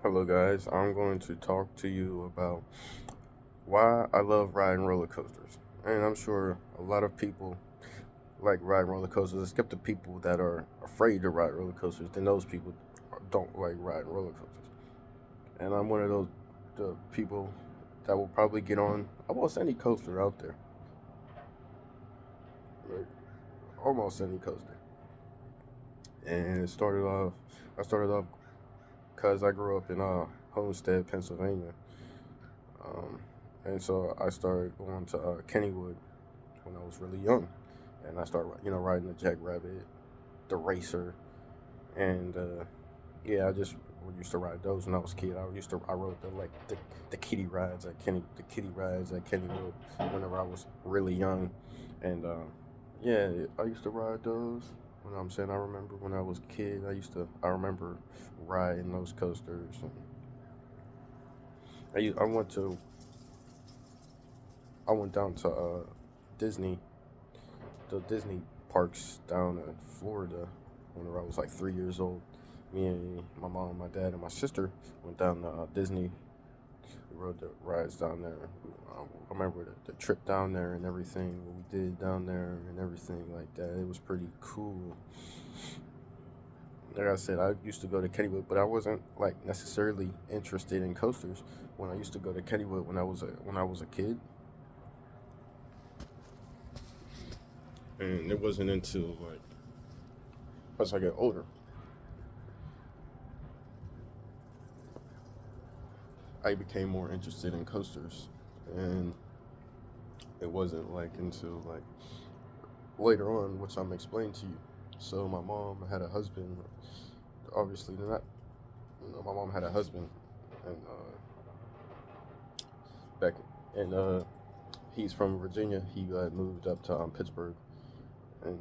Hello, guys. I'm going to talk to you about why I love riding roller coasters. And I'm sure a lot of people like riding roller coasters, except the people that are afraid to ride roller coasters. Then those people don't like riding roller coasters. And I'm one of those the people that will probably get on almost any coaster out there, like almost any coaster. And I started off because I grew up in Homestead, Pennsylvania. Um, and so I started going to Kennywood when I was really young, and I started riding the Jackrabbit, the Racer, and yeah, I just used to ride those when I was a kid. I rode the kiddie rides at Kennywood whenever I was really young, and yeah, I used to ride those. When I'm saying I remember when I was a kid, I remember riding those coasters. And I went to I went down to Disney the Disney parks down in Florida when I was like 3 years old. Me and my mom, my dad, and my sister went down to Disney. We rode the rides down there. I remember the trip down there and everything, what we did down there and everything like that. It was pretty cool. Like I said, I used to go to Kennywood, but I wasn't like necessarily interested in coasters when I used to go to Kennywood when I was a kid, and it wasn't until like as I get older I became more interested in coasters, and it wasn't like until like later on, which I'm explaining to you. So my mom had a husband. Obviously, they're not. My mom had a husband, and back and he's from Virginia. He moved up to Pittsburgh, and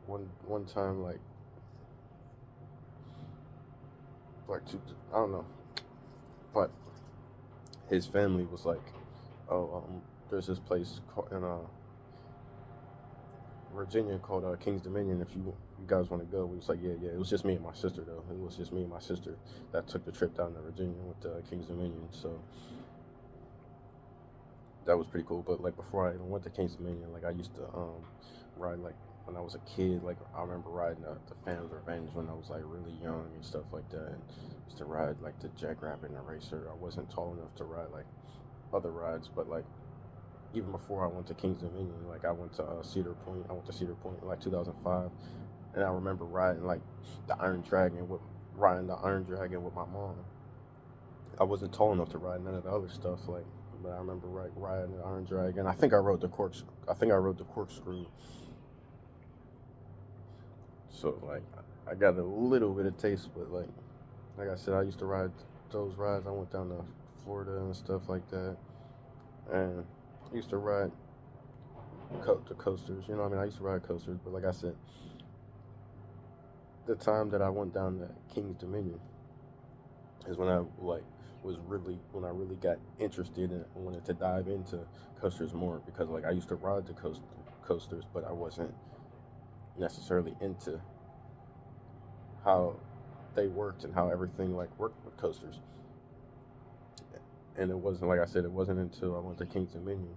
one time like two, I don't know, but his family was like, oh, there's this place in Virginia called King's Dominion. If you guys want to go, we was like, yeah, yeah. It was just me and my sister though. It was just me and my sister that took the trip down to Virginia with King's Dominion. So that was pretty cool. But like before I even went to King's Dominion, like I used to ride like when I was a kid. Like I remember riding the Phantom's Revenge when I was like really young and stuff like that. And used to ride like the Jackrabbit and the Racer. I wasn't tall enough to ride like other rides, but like even before I went to King's Dominion, like I went to Cedar Point. I went to Cedar Point in like 2005, and I remember the Iron Dragon with riding the Iron Dragon with my mom. I wasn't tall enough to ride none of the other stuff, but I remember riding the Iron Dragon. I think I rode the Corkscrew. So like, I got a little bit of taste, but like I said, I used to ride those rides. I went down to Florida and stuff like that, and I used to ride the coasters. You know, what I mean, I used to ride coasters, but like I said, the time that I went down to King's Dominion is when I when I really got interested and wanted to dive into coasters more because like I used to ride the coasters, but I wasn't necessarily into how they worked and how everything like worked with coasters. And it wasn't like I said, it wasn't until I went to King's Dominion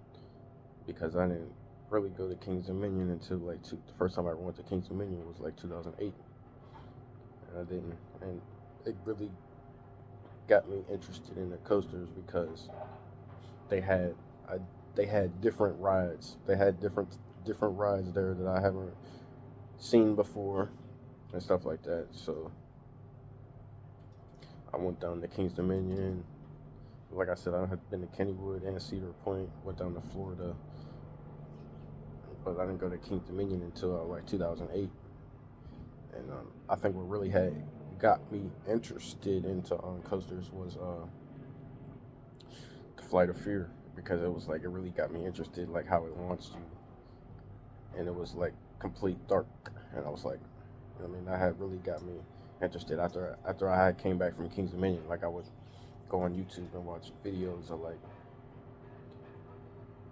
because I didn't really go to King's Dominion until the first time I ever went to King's Dominion was like 2008, and I didn't, and it really got me interested in the coasters because they had I, they had different rides. They had different rides there that I haven't seen before and stuff like that. So I went down to King's Dominion. Like I said, I had been to Kennywood and Cedar Point. Went down to Florida, but I didn't go to King's Dominion until like 2008. And I think what really had got me interested into coasters was the Flight of Fear because it was like it really got me interested, like how it launched you, and it was like complete dark, and I was like, I mean, that had really got me interested after I had came back from King's Dominion. Like I would go on YouTube and watch videos of like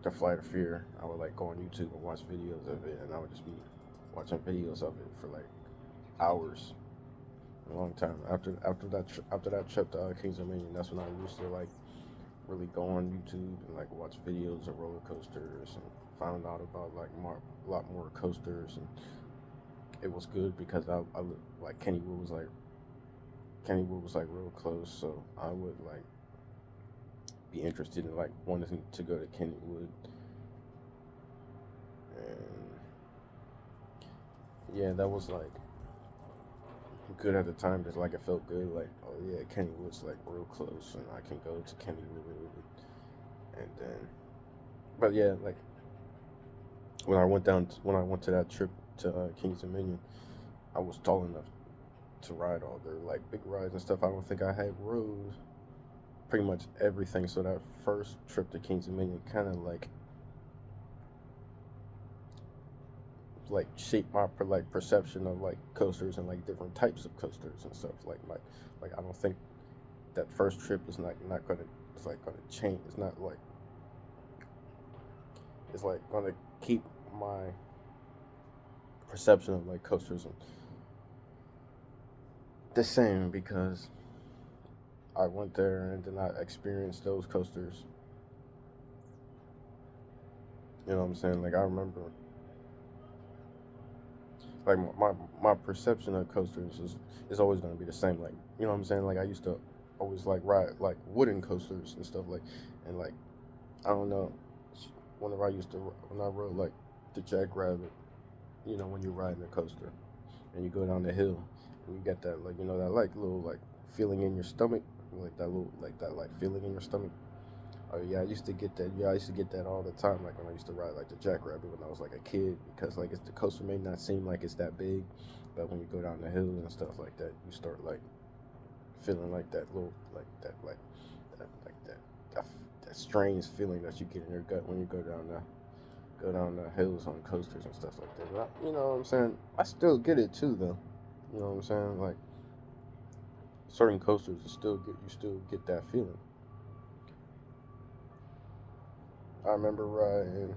the Flight of Fear. I would like go on YouTube and watch videos of it, and I would just be watching videos of it for like hours. a long time. After that trip to Kings Dominion, that's when I used to like really go on YouTube and like watch videos of roller coasters and found out about like a lot more coasters, and it was good because like Kennywood was like real close, so I would like be interested in like wanting to go to Kennywood, and yeah, that was like good at the time because like it felt good, like oh yeah, Kennywood's like real close, and I can go to Kennywood, and then but yeah, like when I went to that trip to Kings Dominion, I was tall enough to ride all their like big rides and stuff. I don't think I had rode pretty much everything. So that first trip to Kings Dominion kind of like shaped my like perception of like coasters and like different types of coasters and stuff. Like I don't think that first trip is not gonna it's like gonna change. It's like gonna keep my perception of like coasters the same because I went there and did not experience those coasters. You know what I'm saying? Like I remember, like my perception of coasters is always gonna be the same. Like you know what I'm saying? Like I used to always like ride like wooden coasters and stuff like, and like I don't know, whenever I used to when I rode like the Jackrabbit, you know when you're riding a coaster and you go down the hill and you get that like you know that like little like feeling in your stomach, like that little like that like feeling in your stomach. Oh yeah, I used to get that. Yeah, I used to get that all the time. Like when I used to ride like the Jackrabbit when I was like a kid, because like it's the coaster may not seem like it's that big, but when you go down the hills and stuff like that, you start like feeling like that little that, that strange feeling that you get in your gut when you go down the hills on coasters and stuff like that. But you know what I'm saying? I still get it too though. You know what I'm saying? Like certain coasters, you still get that feeling. I remember riding.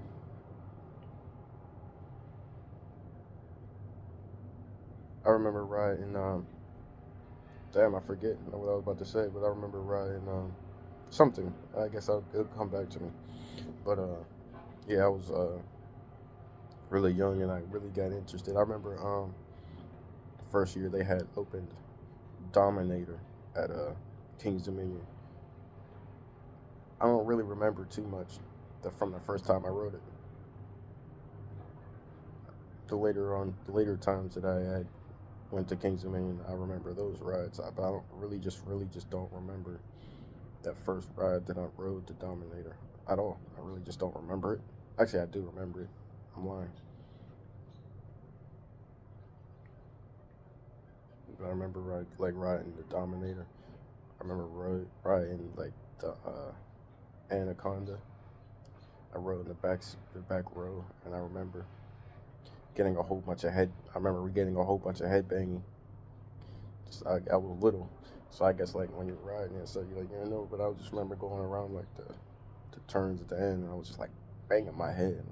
I remember riding. Damn, I forget what I was about to say, but I remember riding something. I guess it'll come back to me. But yeah, I was really young and I really got interested. I remember the first year they had opened Dominator at Kings Dominion. I don't really remember too much from the first time I rode it. The later times that I had went to Kings Dominion, I remember those rides. But I don't really just don't remember that first ride that I rode the Dominator at all. I really just don't remember it. Actually, I do remember it. I'm lying, but I remember like riding the Dominator. I remember riding like the Anaconda. I rode in the back row, and I remember getting a whole bunch of head. I remember getting a whole bunch of headbanging. I was little, so I guess like when you're riding and stuff, you like you know. But I just remember going around like the turns at the end, and I was just like banging my head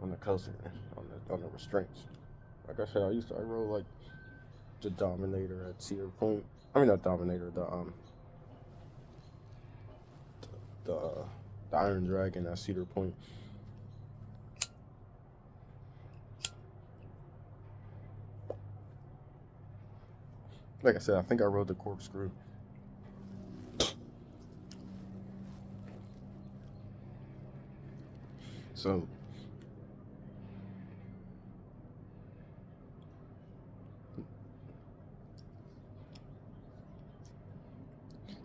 on the coaster on the restraints. Like I said, I rode like the Dominator at Cedar Point. I mean not Dominator, the uh, the Iron Dragon at Cedar Point. Like I said, I think I rode the Corkscrew. So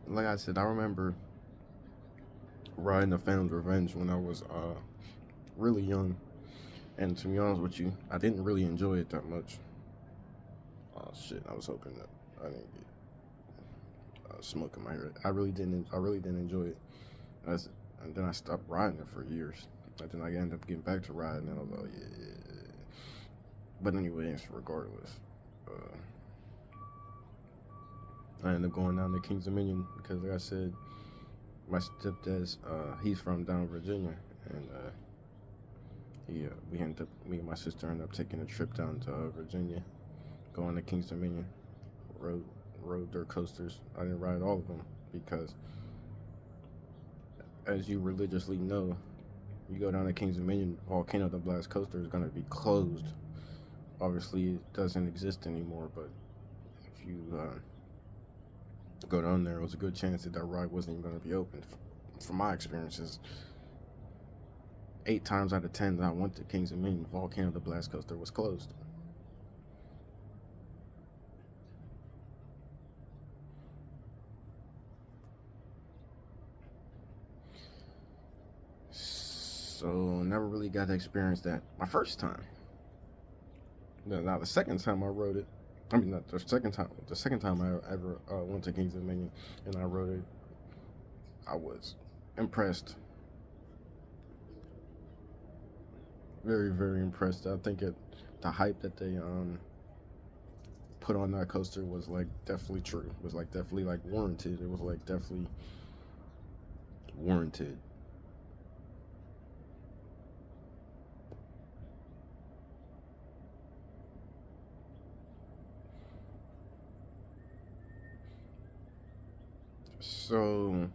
like I said, I remember riding the Phantom's Revenge when I was really young. And to be honest with you, I didn't really enjoy it that much. Oh shit! I was hoping that I didn't get smoke in my ear. I really didn't. I really didn't enjoy it. That's, and then I stopped riding it for years. And then I ended up getting back to riding, and I was like, yeah, yeah, yeah. But anyways, regardless, uh, I ended up going down to Kings Dominion because, like I said, my stepdad's he's from down Virginia, and me and my sister ended up taking a trip down to Virginia, going to Kings Dominion. rode rode their coasters. I didn't ride all of them because, as you religiously know, you go down to Kings Dominion, Volcano the Blast Coaster is going to be closed. Obviously, it doesn't exist anymore, but if you go down there, it was a good chance that that ride wasn't even going to be open. From my experiences, 8 times out of 10 that I went to Kings Dominion, Volcano the Blast Coaster was closed. So never really got to experience that. My first time. Now the second time I rode it, I mean not the second time. The second time I ever went to Kings Dominion and I rode it, I was impressed. Very very impressed. I think the hype that they put on that coaster was like definitely true. It was like definitely like warranted. It was like definitely warranted. So,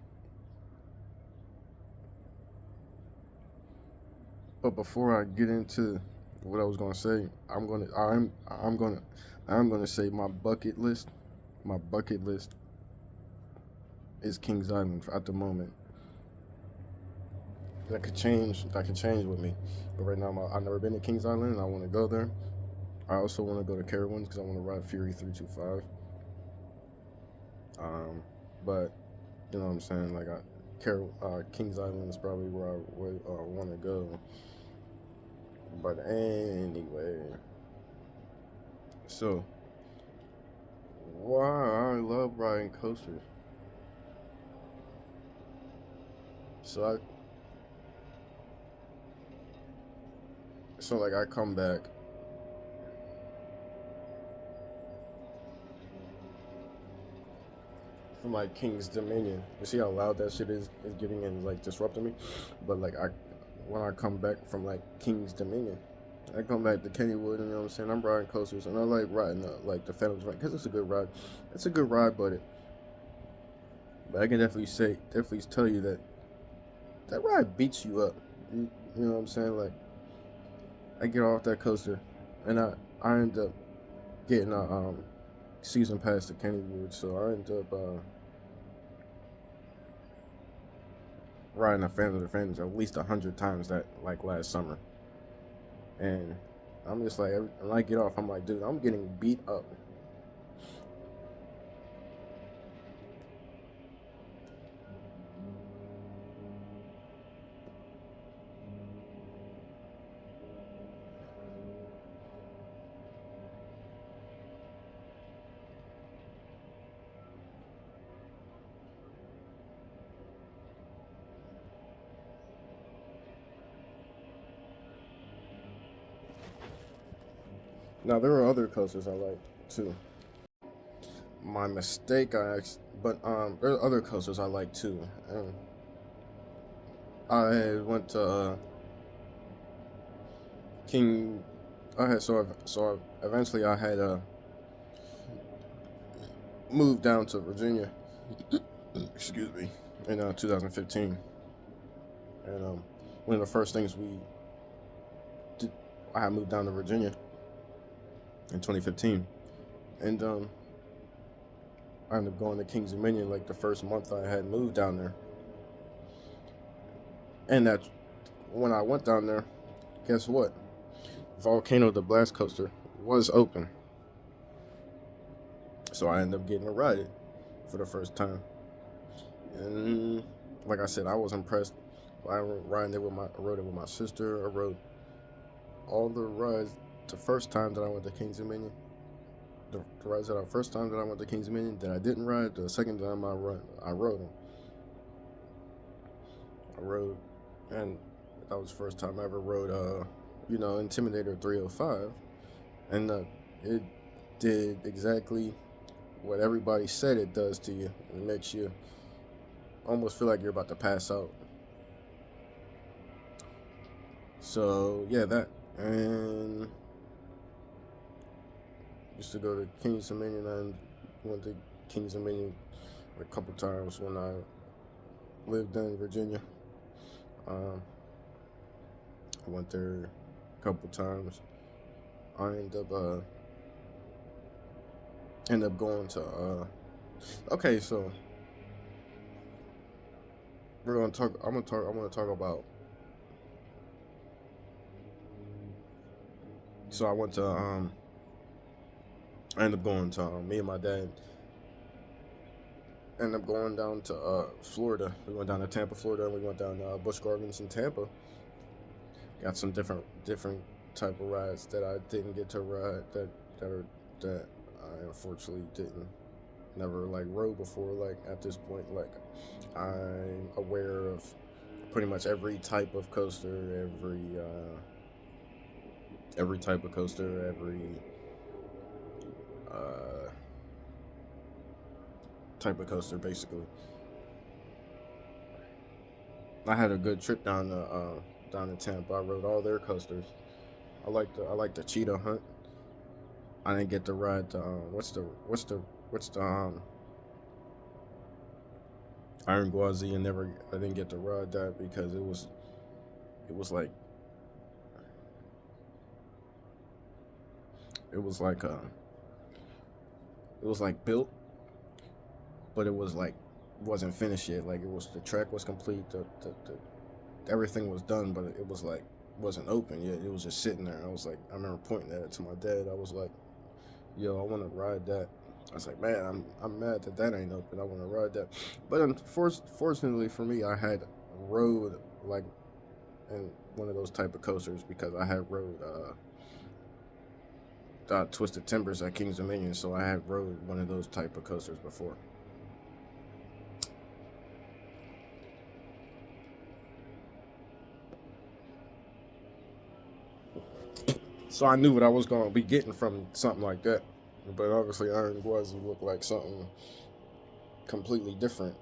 but before I get into what I was gonna say, I'm gonna say my bucket list. My bucket list is Kings Island at the moment. That could change. That could change with me. But right now, I've never been to Kings Island, and I want to go there. I also want to go to Carowinds because I want to ride Fury 325. But you know what I'm saying? Like, Kings Island is probably where I want to go. But anyway, so why I love riding coasters. So like I come back from like King's Dominion. You see how loud that shit is getting and like disrupting me. But like when I come back from like King's Dominion, I come back to Kennywood, and you know what I'm saying. I'm riding coasters, and I like riding like the Phantom's ride because it's a good ride. It's a good ride, but I can definitely tell you that that ride beats you up. You know what I'm saying? Like I get off that coaster, and I end up getting a season pass to Kennywood, so I end up riding a Phantom of the Phantoms at least 100 times that like last summer, and I'm just like when I get off, I'm like, dude, I'm getting beat up. Now there are other coasters I like too. My mistake, but there are other coasters I like too. And I went to King. I had eventually I had moved down to Virginia. Excuse me, in 2015, and one of the first things we did, I had moved down to Virginia in 2015, and I ended up going to Kings Dominion like the first month I had moved down there, and that when I went down there, guess what? Volcano the Blast Coaster was open, so I ended up getting to ride it for the first time. And like I said, I was impressed. I rode it with my sister. I rode all the rides. The first time that I went to Kings Dominion, the rides that I first time that I went to Kings Dominion that I didn't ride. The second time I rode them. I rode, and that was the first time I ever rode. Intimidator 305, and it did exactly what everybody said it does to you. It makes you almost feel like you're about to pass out. So yeah, that, and used to go to Kings Dominion, and Went to Kings Dominion a couple times when I lived in Virginia. Um, I went there a couple times. I end up going to okay, so we're gonna talk. I want to talk about. So I went to I ended up going to me and my dad ended up going down to Florida. We went down to Tampa, Florida, and we went down to Busch Gardens in Tampa. Got some different type of rides that I didn't get to ride that I unfortunately didn't never like rode before. Like at this point, like I'm aware of pretty much every type of coaster, every type of coaster, every uh, type of coaster basically. I had a good trip down to Tampa. I rode all their coasters. I like the Cheetah Hunt. I didn't get to ride the what's the Iron Gwazi, and never I didn't get to ride that because it was like it was like uh it was like built, but it was like wasn't finished yet. Like it was the track was complete, the everything was done, but it was like wasn't open yet. It was just sitting there. I was like, I remember pointing at it to my dad. I was like, yo, I want to ride that. I was like, man, I'm mad that that ain't open. I want to ride that. But fortunately for me, I had rode like in one of those type of coasters because I had rode Twisted Timbers at Kings Dominion, so I had rode one of those type of coasters before. So I knew what I was going to be getting from something like that. But obviously, Iron Gwazi looked like something completely different.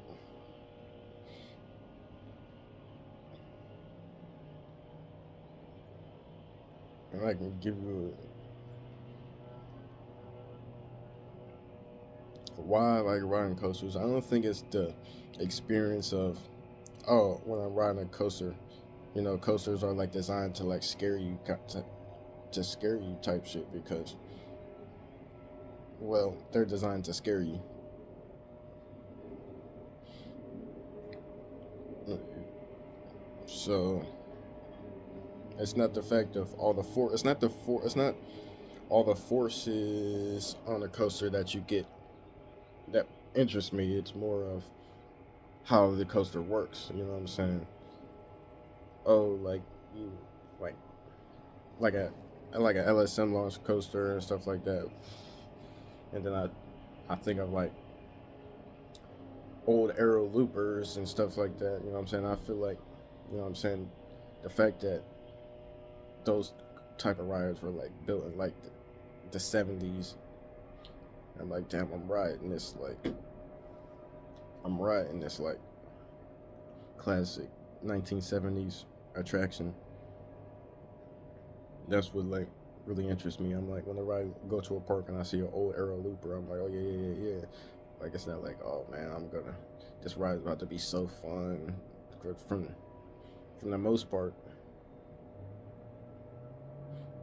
And I can give you why I like riding coasters. I don't think it's the experience of when I'm riding a coaster. You know, coasters are like designed to like scare you, to scare you type shit because well, they're designed to scare you. So it's not the fact of all the for. It's not the for. It's not all the forces on a coaster that you get that interest me. It's more of how the coaster works. You know what I'm saying? Oh, like you, like like a like a LSM launch coaster and stuff like that. And then I think of like old aero loopers and stuff like that. You know what I'm saying? I feel like, you know what I'm saying, the fact that those type of rides were like built in like the 70s. I'm like, damn, I'm riding this like classic 1970s attraction. That's what like really interests me. I'm like, whenever I go to a park and I see an old aero looper, I'm like, oh yeah. Like it's not like, oh man, this ride is about to be so fun. From from the most part,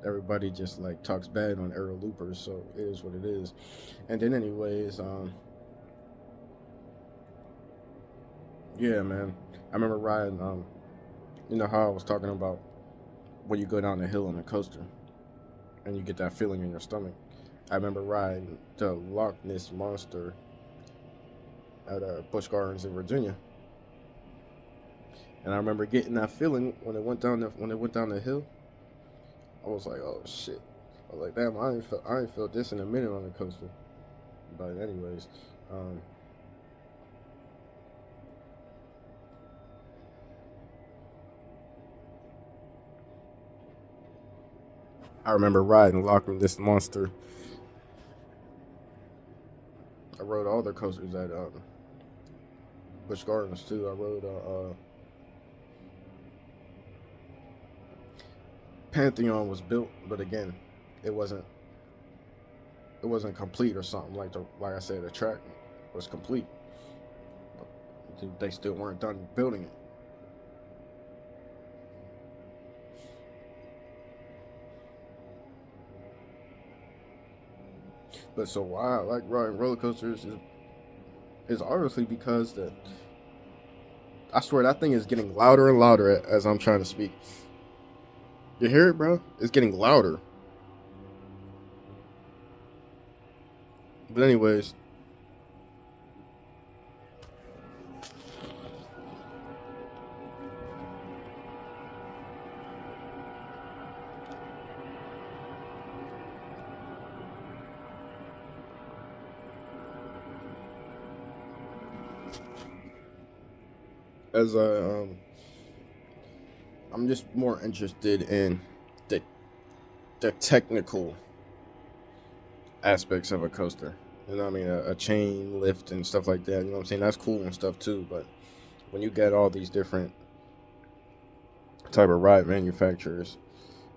everybody just like talks bad on aero loopers, so it is what it is. And then anyways, yeah, man, I remember riding. You know how I was talking about when you go down the hill on a coaster and you get that feeling in your stomach. I remember riding the Loch Ness Monster at Busch Gardens in Virginia, and I remember getting that feeling when it went down the hill. I was like, oh shit. I was like, damn, I ain't felt this in a minute on a coaster. But anyways, um, I remember riding Loch Ness Monster. I rode all the coasters at Busch Gardens too. I rode Pantheon was built, but again, it wasn't it wasn't complete or something. Like I said, the track was complete, but they still weren't done building it. But so why I like riding roller coasters is obviously because the I swear that thing is getting louder and louder as I'm trying to speak. You hear it, bro? It's getting louder. But anyways, as I'm just more interested in the the technical aspects of a coaster. You know what I mean? A chain lift and stuff like that. You know what I'm saying? That's cool and stuff too. But when you get all these different type of ride manufacturers,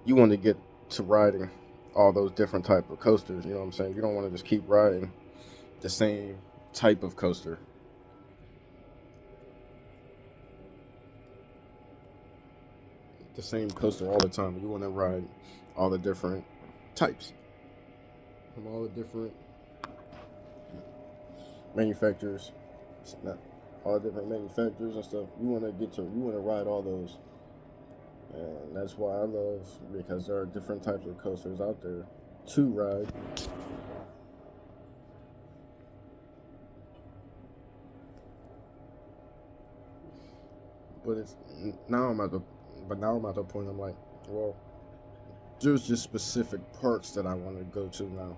you want to get to riding all those different type of coasters. You know what I'm saying? You don't want to just keep riding the same type of coaster. The same coaster all the time. You want to ride all the different types from all the different manufacturers, not all the different manufacturers and stuff. You want to ride all those, and that's why I love because there are different types of coasters out there to ride. But it's now I'm at the but now I'm at the point I'm like, well, there's just specific parks that I want to go to now.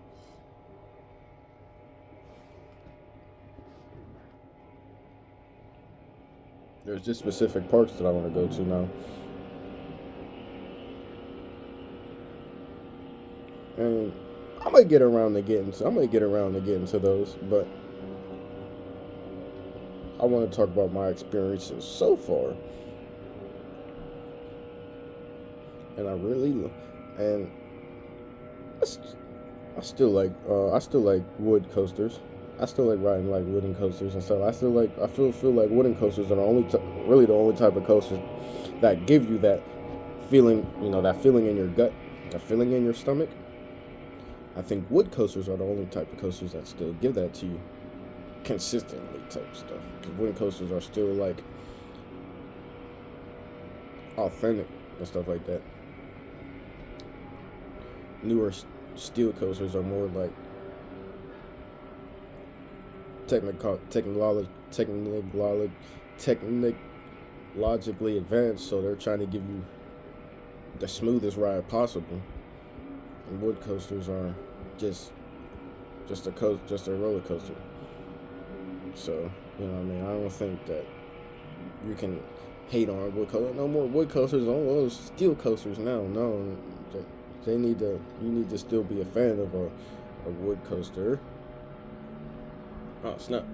There's just specific parks that I want to go to now, and I might get around to getting to those, but I want to talk about my experiences so far, and and I still like wood coasters. I still like riding like wooden coasters and stuff. I feel like wooden coasters are really the only type of coasters that give you that feeling, that feeling in your gut, that feeling in your stomach. I think wood coasters are the only type of coasters that still give that to you consistently type stuff. Because wooden coasters are still like authentic and stuff like that. Newer steel coasters are more like technologically advanced, so they're trying to give you the smoothest ride possible. And wood coasters are just just a roller coaster. So what I mean. I don't think that you can hate on wood coasters. No more wood coasters. All those steel coasters now. No, they need to. You need to still be a fan of a wood coaster. Oh snap!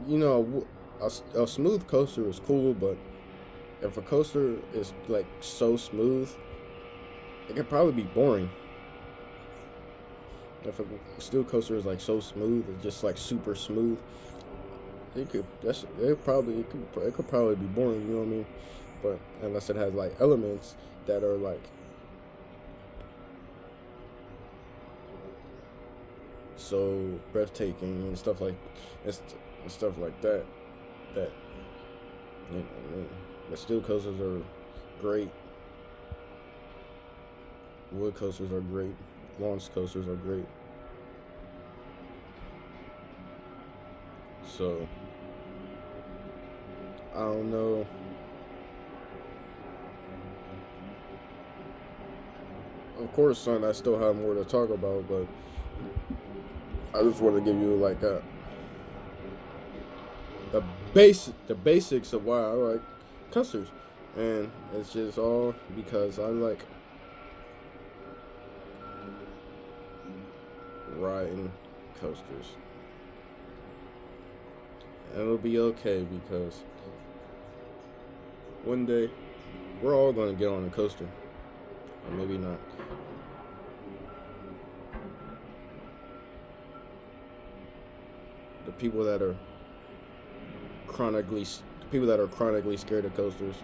You know, a smooth coaster is cool, but if a coaster is like so smooth, it could probably be boring. If a steel coaster is like so smooth, it's just like super smooth. It could probably be boring. You know what I mean? But unless it has like elements that are like so breathtaking and, and stuff like that, that I mean, the steel coasters are great. Wood coasters are great. Launch coasters are great. So I don't know. Of course, son, I still have more to talk about, but I just want to give you like the basics of why I like coasters, and it's just all because I like riding coasters, and it'll be okay because one day we're all gonna get on a coaster. or maybe not. The people that are chronically scared of coasters,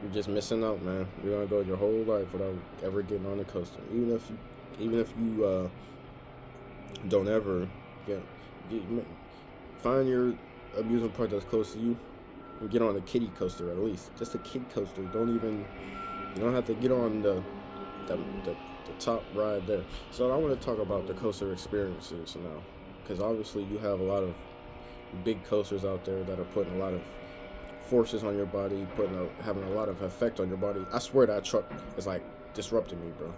you're just missing out, man. You're gonna go your whole life without ever getting on a coaster. Even if you don't ever get find your amusement park that's close to you and get on a kiddie coaster at least. Just a kid coaster. You don't have to get on the top ride there. So I want to talk about the coaster experiences now, because obviously you have a lot of big coasters out there that are putting a lot of forces on your body, having a lot of effect on your body. I swear that truck is like disrupting me, bro.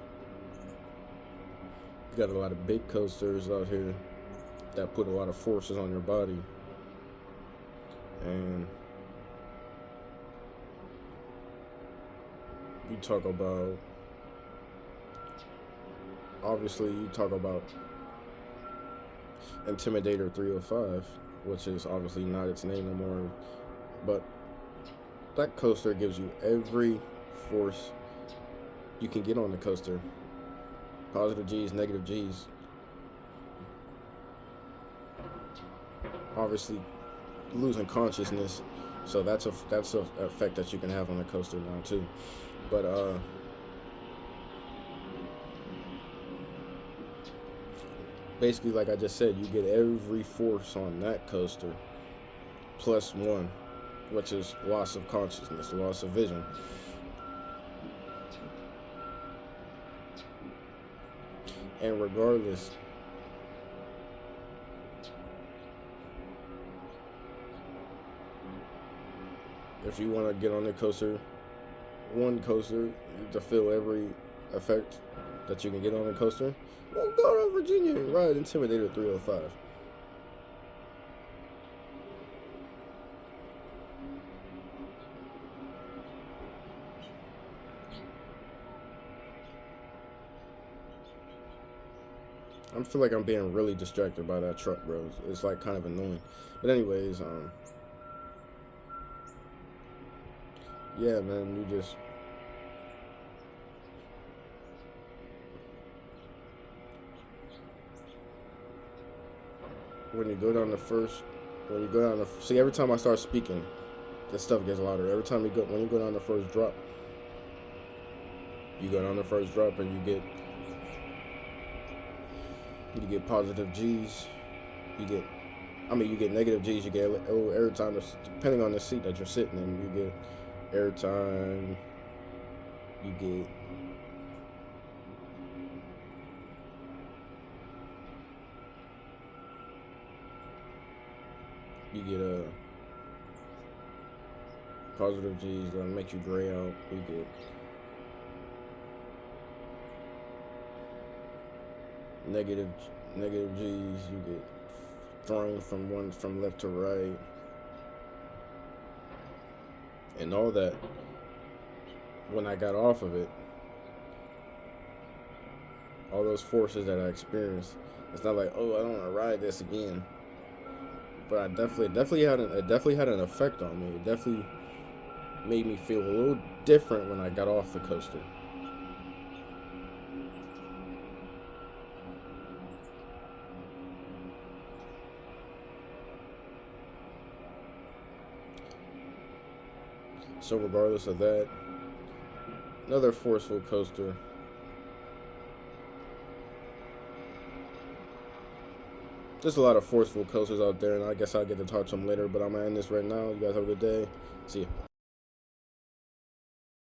You got a lot of big coasters out here that put a lot of forces on your body, and you talk about Intimidator 305, which is obviously not its name no more, but that coaster gives you every force you can get on the coaster. Positive G's, negative G's. Obviously losing consciousness, so that's a effect that you can have on the coaster now too. But basically, like I just said, you get every force on that coaster plus one, which is loss of consciousness, loss of vision. And regardless, if you want to get on the one coaster to feel every effect that you can get on a coaster, well, go to Virginia and ride Intimidator 305. I feel like I'm being really distracted by that truck, bro. It's like kind of annoying. But anyways, yeah, man, when you go down see, every time I start speaking, this stuff gets louder. Every time when you go down the first drop, and you get positive G's, you get negative G's, you get a little airtime, depending on the seat that you're sitting in. You get airtime, you get positive G's that make you gray out. You get negative G's, you get thrown from left to right, and all that. When I got off of it, all those forces that I experienced, it's not like, oh, I don't want to ride this again. But it definitely had an effect on me. It definitely made me feel a little different when I got off the coaster. So regardless of that, another forceful coaster. There's a lot of forceful coasters out there, and I guess I'll get to talk to them later, but I'm going to end this right now. You guys have a good day. See ya.